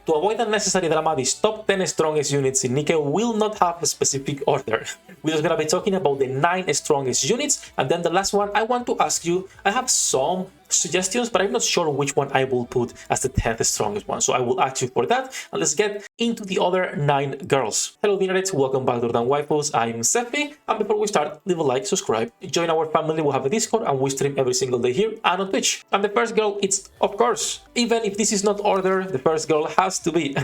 To avoid unnecessary drama, these top 10 strongest units in Nikke will not have a specific order. We're just gonna be talking about the 9 strongest units, and then the last one I want to ask you, I have some suggestions, but I'm not sure which one I will put as the 10th strongest one, so I will ask you for that, and let's get into the other 9 girls. Hello internet, welcome back to Waifus. I'm Sefi, and before we start, leave a like, subscribe, join our family. We have a Discord and we stream every single day here and on Twitch. And the first girl, it's of course, even if this is not order, the first girl has to be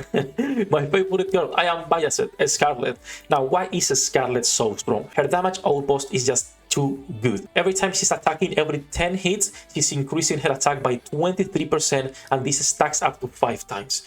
my favorite girl. I am biased, Scarlett. Now, why is Scarlett so strong? Her damage outpost is just too good. Every time she's attacking, every 10 hits, she's increasing her attack by 23%, and this stacks up to 5 times.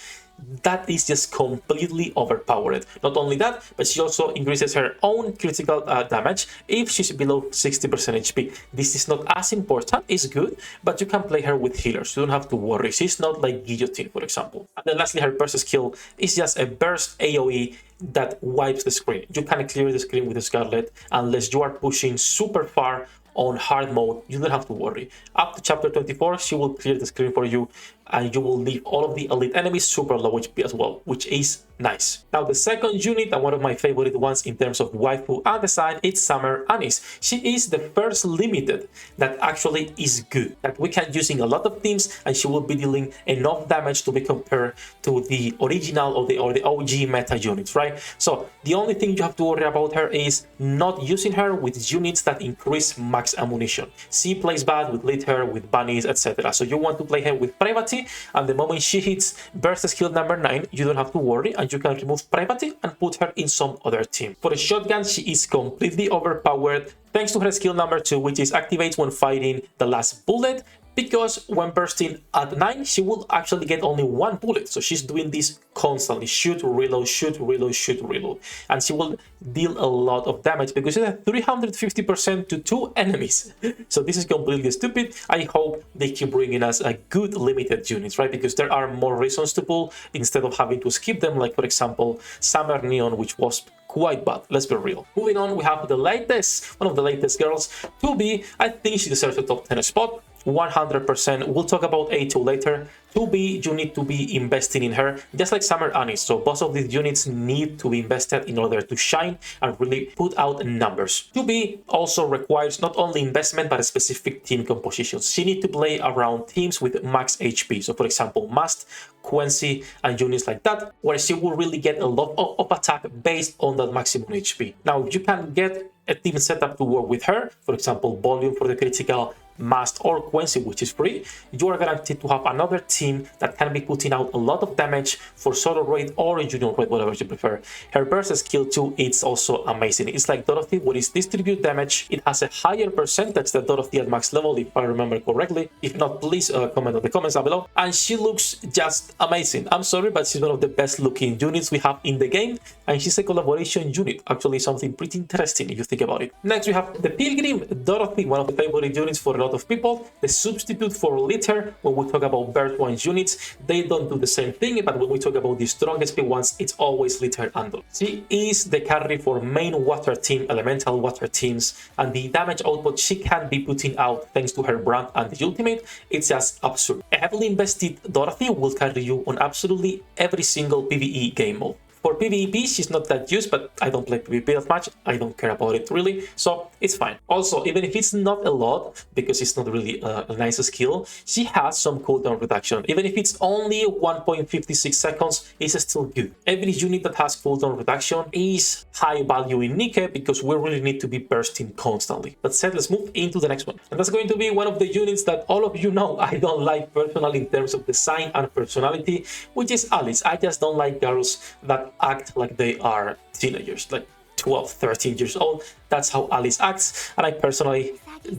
That is just completely overpowered. Not only that, but she also increases her own critical damage if she's below 60% HP. This is not as important, it's good, but you can play her with healers. You don't have to worry. She's not like Guillotine, for example. And then lastly, her burst skill is just a burst AoE that wipes the screen. You can clear the screen with the Scarlett unless you are pushing super far on hard mode. You don't have to worry. Up to chapter 24, she will clear the screen for you, and you will leave all of the elite enemies super low HP as well, which is nice. Now, the second unit, and one of my favorite ones in terms of waifu and design, it's Summer Anis. She is the first limited that actually is good, that we can use in a lot of teams, and she will be dealing enough damage to be compared to the original or the OG meta units, right? So the only thing you have to worry about her is not using her with units that increase max ammunition. She plays bad with Litter, with bunnies, etc. So you want to play her with Privacy, and the moment she hits burst skill number 9, you don't have to worry, and you can remove Privacy and put her in some other team. For a shotgun, she is completely overpowered thanks to her skill number 2, which is activates when fighting the last bullet, because when bursting at 9, she will actually get only 1 bullet. So she's doing this constantly, shoot, reload, shoot, reload, shoot, reload. And she will deal a lot of damage because it's a 350% to 2 enemies. So this is completely stupid. I hope they keep bringing us a good limited units, right? Because there are more reasons to pull instead of having to skip them, like for example, Summer Neon, which was quite bad, let's be real. Moving on, we have the latest, one of the latest girls, 2B. I think she deserves a top 10 spot. 100%. We'll talk about A2 later. 2B, you need to be investing in her, just like Summer Anis. So both of these units need to be invested in order to shine and really put out numbers. 2B also requires not only investment, but a specific team composition. She needs to play around teams with max HP. So for example, Must, Quincy, and units like that, where she will really get a lot of attack based on that maximum HP. Now, you can get a team setup to work with her, for example, Volume for the critical, Must or Quincy, which is free. You are guaranteed to have another team that can be putting out a lot of damage for solo raid or junior raid, whatever you prefer. Her burst skill 2, it's also amazing. It's like Dorothy, where it's distribute damage. It has a higher percentage than Dorothy at max level, if I remember correctly. If not, please comment on the comments down below. And she looks just amazing. I'm sorry, but she's one of the best looking units we have in the game, and she's a collaboration unit. Actually, something pretty interesting if you think about it. Next, we have the Pilgrim Dorothy, one of the favorite units for a lot of people, the substitute for Litter. When we talk about Bird 1 units, they don't do the same thing, but when we talk about the strongest ones, it's always Litter and Dorothy. She is the carry for main water team, elemental water teams, and the damage output she can be putting out thanks to her brand and the ultimate, it's just absurd. A heavily invested Dorothy will carry you on absolutely every single PvE game mode. For PvP, she's not that used, but I don't play PvP that much. I don't care about it really, so it's fine. Also, even if it's not a lot, because it's not really a nice skill, she has some cooldown reduction. Even if it's only 1.56 seconds, it's still good. Every unit that has cooldown reduction is high value in Nikke because we really need to be bursting constantly. That said, let's move into the next one. And that's going to be one of the units that all of you know I don't like personally in terms of design and personality, which is Alice. I just don't like girls that act like they are teenagers, like 12, 13 years old. That's how Alice acts, and I personally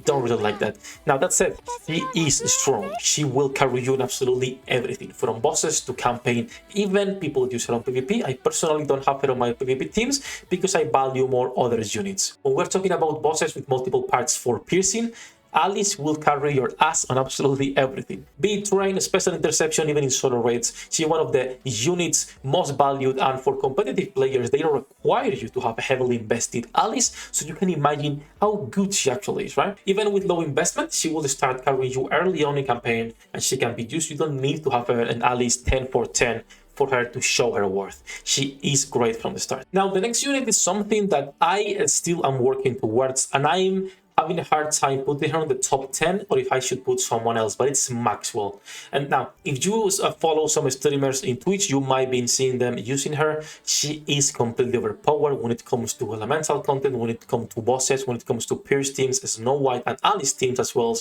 don't really like that. Now, that said, she is strong. She will carry you in absolutely everything, from bosses to campaign. Even people use her on PvP. I personally don't have her on my PvP teams because I value more other units. When we're talking about bosses with multiple parts for piercing, Alice will carry your ass on absolutely everything. Be it terrain, special interception, even in solo raids. She's one of the units most valued, and for competitive players, they don't require you to have a heavily invested Alice, so you can imagine how good she actually is, right? Even with low investment, she will start carrying you early on in campaign, and she can be used. You don't need to have an Alice 10 for 10 for her to show her worth. She is great from the start. Now, the next unit is something that I still am working towards, and I'm having a hard time putting her on the top 10, or if I should put someone else, but it's Maxwell. And now, if you follow some streamers in Twitch, you might be seeing them using her. She is completely overpowered when it comes to elemental content, when it comes to bosses, when it comes to Pierce teams, Snow White, and Alice teams as well.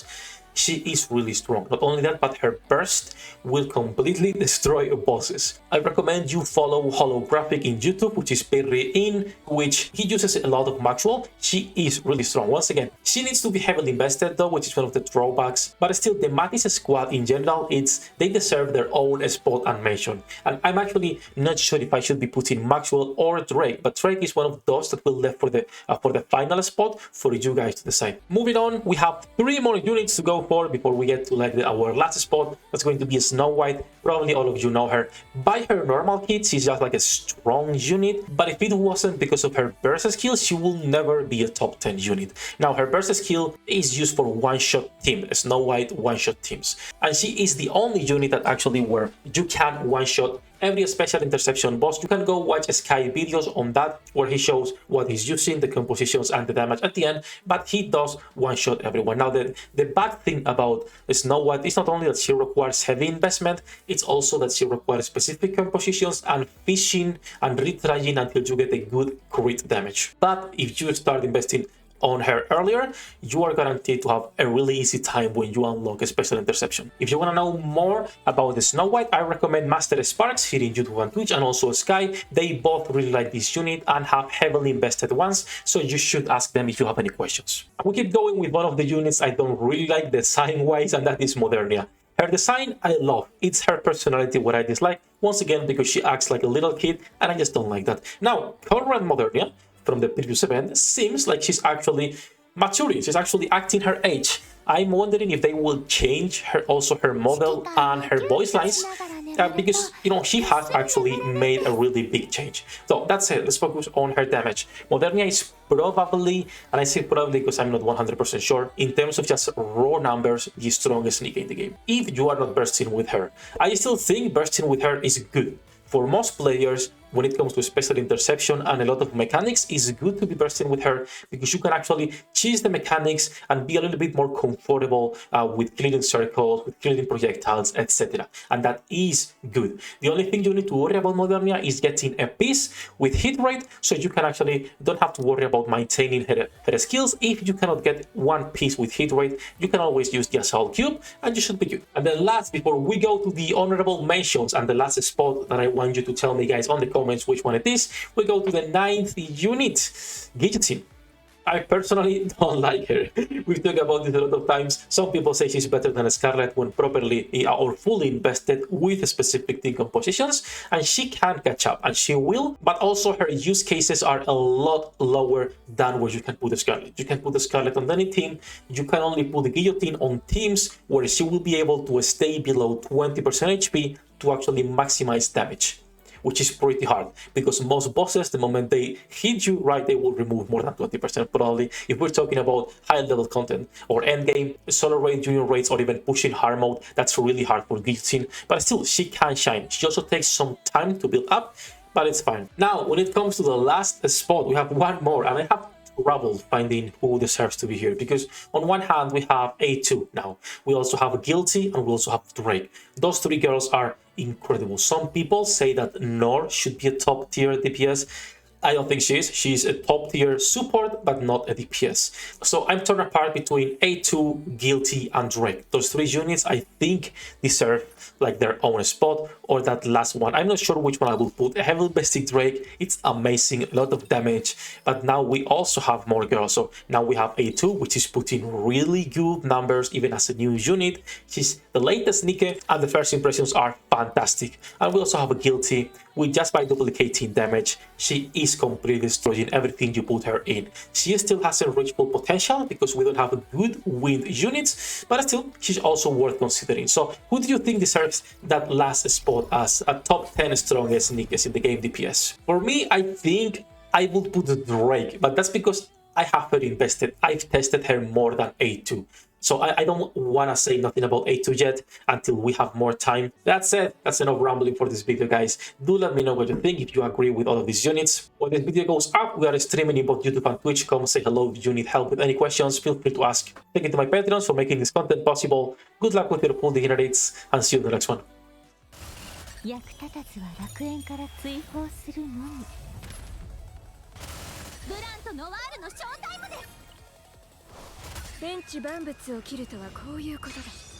She is really strong. Not only that, but her burst will completely destroy bosses. I recommend you follow Holographic in YouTube, which is Perry in, which he uses a lot of Maxwell. She is really strong. Once again, she needs to be heavily invested though, which is one of the drawbacks. But still, the Matisse squad in general, they deserve their own spot and mention. And I'm actually not sure if I should be putting Maxwell or Drake, but Drake is one of those that will left for the final spot for you guys to decide. Moving on, we have 3 more units to go for before we get to our last spot. That's going to be a Snow White. Probably all of you know her by her normal kit. She's just like a strong unit, but if it wasn't because of her burst skill, she will never be a top 10 unit. Now, her burst skill is used for one-shot team, Snow White one-shot teams, and she is the only unit that actually where you can one-shot every special interception boss. You can go watch Sky videos on that where he shows what he's using, the compositions and the damage at the end, but he does one-shot everyone. Now, the bad thing about Snow White is not only that she requires heavy investment, it's also that she requires specific compositions and fishing and retrying until you get a good crit damage. But if you start investing on her earlier, you are guaranteed to have a really easy time when you unlock a special interception. If you want to know more about the Snow White, I recommend Master Sparks here in YouTube and Twitch, and also Sky. They both really like this unit and have heavily invested ones, so you should ask them if you have any questions. We keep going with one of the units I don't really like design-wise, and that is Modernia. Her design, I love. It's her personality what I dislike, once again because she acts like a little kid, and I just don't like that. Now, current Modernia from the previous event seems like she's actually maturing. She's actually acting her age. I'm wondering if they will change her model and her voice lines, because she has actually made a really big change. So that's it. Let's focus on her damage. Modernia is probably, and I say probably because I'm not 100% sure, in terms of just raw numbers, the strongest Nikke in the game. If you are not bursting with her, I still think bursting with her is good. For most players, when it comes to special interception and a lot of mechanics, it's good to be bursting with her because you can actually cheese the mechanics and be a little bit more comfortable with clearing circles, with clearing projectiles, etc. And that is good. The only thing you need to worry about Modernia is getting a piece with hit rate, so you can actually don't have to worry about maintaining her skills. If you cannot get one piece with hit rate, you can always use the Assault Cube and you should be good. And then last, before we go to the honorable mentions and the last spot that I want you to tell me guys on the comments which one it is, we go to the 9th unit, Guillotine. I personally don't like her. We've talked about this a lot of times. Some people say she's better than Scarlett when properly or fully invested with specific team compositions, and she can catch up, and she will, but also her use cases are a lot lower than where you can put the Scarlett. You can put the Scarlett on any team. You can only put the Guillotine on teams where she will be able to stay below 20% HP to actually maximize damage, which is pretty hard because most bosses, the moment they hit you, right, they will remove more than 20% probably. If we're talking about high level content or endgame, solo raid, junior raids, or even pushing hard mode, that's really hard for Guillotine, but still, she can shine. She also takes some time to build up, but it's fine. Now, when it comes to the last spot, we have one more, and I have trouble finding who deserves to be here because on one hand we have A2 now, we also have Guilty, and we also have Drake. Those 3 girls are incredible. Some people say that Nor should be a top tier DPS. I don't think she is. She's a top tier support, but not a DPS. So I'm torn apart between A2, Guilty, and Drake. Those 3 units I think deserve like their own spot, or that last one. I'm not sure which one I will put. A heavily bested Drake, it's amazing, a lot of damage, but now we also have more girls. So now we have A2, which is putting really good numbers even as a new unit. She's the latest Nikke, and the first impressions are fantastic. And we also have a Guilty, with just by duplicating damage, she is completely destroying everything you put her in. She still hasn't reached full potential because we don't have good wind units, but still, she's also worth considering. So who do you think deserves that last spot as a top 10 strongest Nikkes in the game DPS? For me, I think I would put Drake, but that's because I have her invested. I've tested her more than A2. So I don't want to say nothing about A2 yet until we have more time. That said, that's enough rambling for this video, guys. Do let me know what you think, if you agree with all of these units. When this video goes up, we are streaming in both YouTube and Twitch. Come say hello if you need help with any questions. Feel free to ask. Thank you to my Patreons for making this content possible. Good luck with your pool degenerates, and see you in the next one. 役立たずは楽園から追放するのみ。ブランとノワールのショータイムです。天地万物を切るとはこういうことだ。